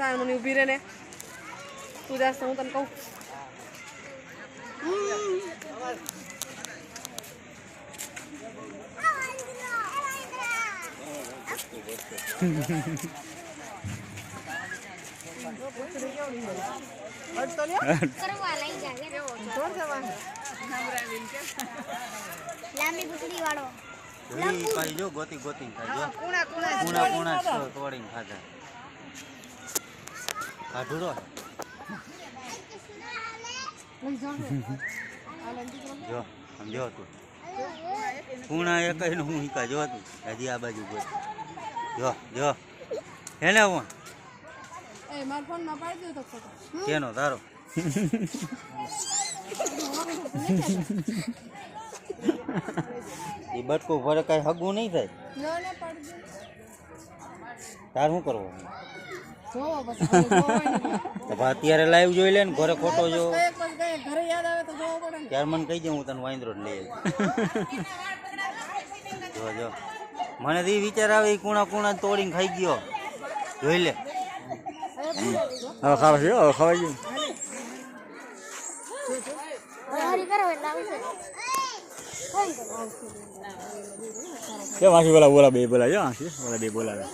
સાણ મને ઊભી રહે ને તું જાસ તો હું તને કહું લાંબી પૂછડી વાળો ખાઈ જો ગોતી ગોતી ખાઈ જો કુણા કુણા તોડીને ખાધા કાઢુડો જો સમજો તું કુણા એક ને હું હિકા જો તું હજી આ બાજુ ગોતી જો જો હેને હું એ માર ફોન માં પાડી દો તો ફોટો કેનો તારો એ બટકું ભરે કઈ હગું નહીં થાય લો ને પાડી દો તાર શું કરવું જોવો પછી તો અત્યારે લાઈવ જોઈ લે ને ઘરે ખોટો જો એક પછી ઘરે યાદ આવે તો જોવો પડે ને ત્યાર મને કહી દે હું તને વાંદરો જ લઈ જો જો મને તો એ વિચાર આવે કુણા કુણા તોડીને ખાઈ ગયો જોઈ લે હવે ખાવા છે હવે ખવાઈ ગયું હરી કરો એટલે આવશે કે માસી બોલા બે બોલા જો માસી બોલા બે બોલાવે